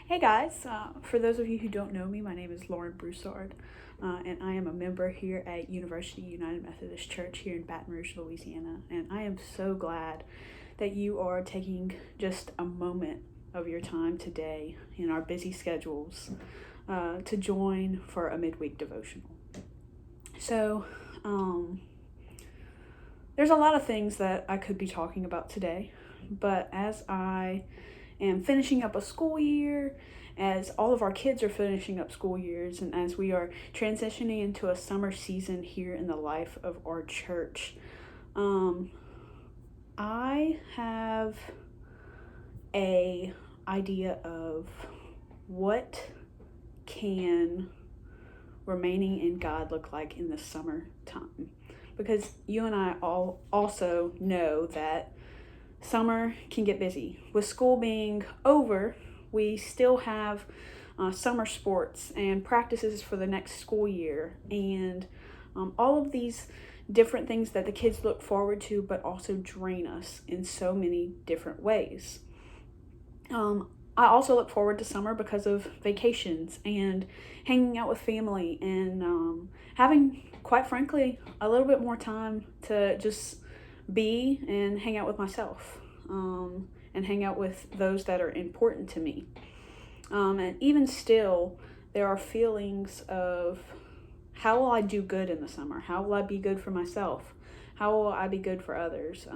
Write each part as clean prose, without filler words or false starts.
Hey guys, for those of you who don't know me, my name is Lauren Broussard, and I am a member here at University United Methodist Church here in Baton Rouge, Louisiana. And I am so glad that you are taking just a moment of your time today in our busy schedules to join for a midweek devotional. So, there's a lot of things that I could be talking about today, but as I am finishing up a school year, as all of our kids are finishing up school years, and as we are transitioning into a summer season here in the life of our church, I have a idea of what can remaining in God look like in the summertime. Because you and I all also know that summer can get busy. With school being over, we still have summer sports and practices for the next school year, and all of these different things that the kids look forward to, but also drain us in so many different ways. I also look forward to summer because of vacations and hanging out with family and having, quite frankly, a little bit more time to just be and hang out with myself and hang out with those that are important to me. And even still, there are feelings of how will I do good in the summer? How will I be good for myself? How will I be good for others?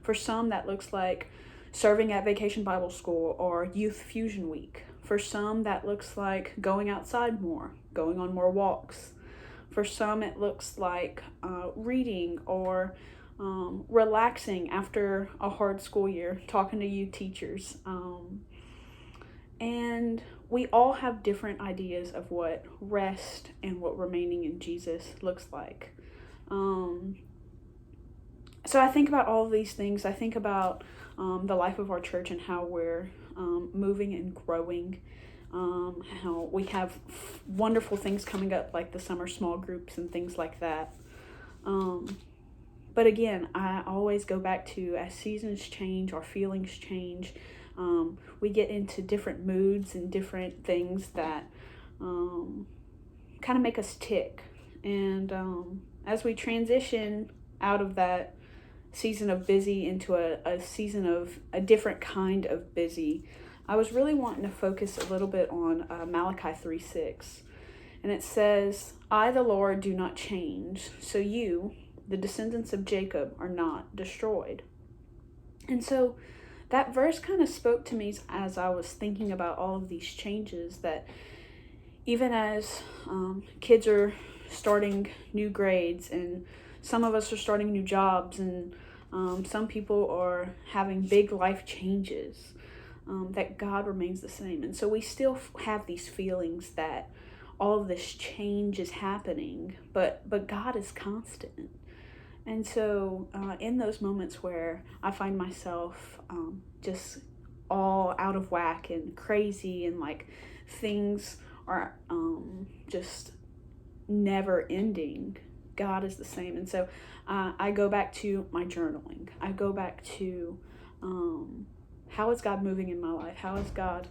For some, that looks like serving at Vacation Bible School or Youth Fusion Week. For some, that looks like going outside more, going on more walks. For some, it looks like reading or relaxing after a hard school year, talking to you teachers. And we all have different ideas of what rest and what remaining in Jesus looks like. So I think about all of these things. I think about the life of our church and how we're moving and growing. How we have wonderful things coming up like the summer small groups and things like that. But again, I always go back to as seasons change, our feelings change. We get into different moods and different things that kind of make us tick. And as we transition out of that season of busy into a season of a different kind of busy, I was really wanting to focus a little bit on Malachi 3:6. And it says, I, the Lord, do not change, so you, the descendants of Jacob, are not destroyed. And so that verse kind of spoke to me as I was thinking about all of these changes, that even as kids are starting new grades and some of us are starting new jobs and some people are having big life changes, that God remains the same. And so we still have these feelings that all of this change is happening, but God is constant. And so in those moments where I find myself just all out of whack and crazy and like things are just never ending, God is the same. And so I go back to my journaling. I go back to how is God moving in my life? How is God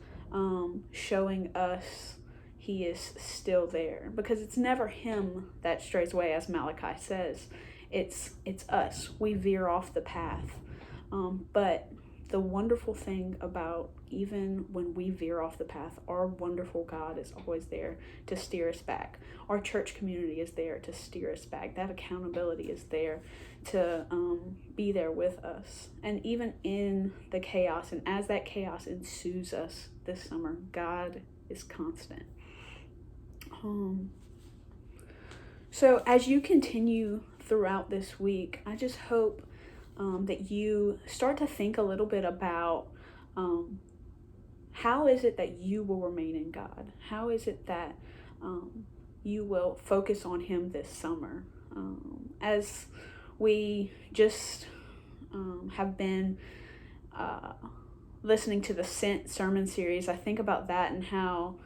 showing us He is still there? Because it's never Him that strays away, as Malachi says. It's us. We veer off the path. But the wonderful thing about even when we veer off the path, our wonderful God is always there to steer us back. Our church community is there to steer us back. That accountability is there to be there with us. And even in the chaos, and as that chaos ensues us this summer, God is constant. So as you continue throughout this week, I just hope that you start to think a little bit about how is it that you will remain in God? How is it that you will focus on Him this summer? As we just have been listening to the Sent sermon series, I think about that and how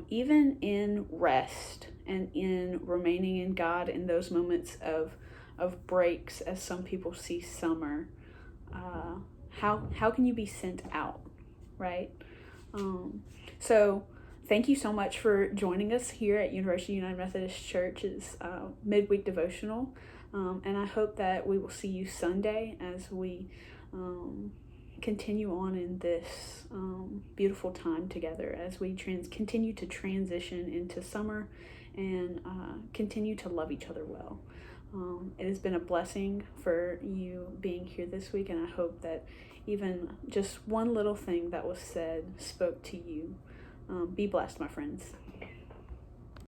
even in rest and in remaining in God in those moments of breaks, as some people see summer, how can you be sent out, right? So thank you so much for joining us here at University United Methodist Church's midweek devotional. And I hope that we will see you Sunday as we continue on in this beautiful time together, as we continue to transition into summer and continue to love each other well. It has been a blessing for you being here this week, and I hope that even just one little thing that was said spoke to you. Be blessed, my friends.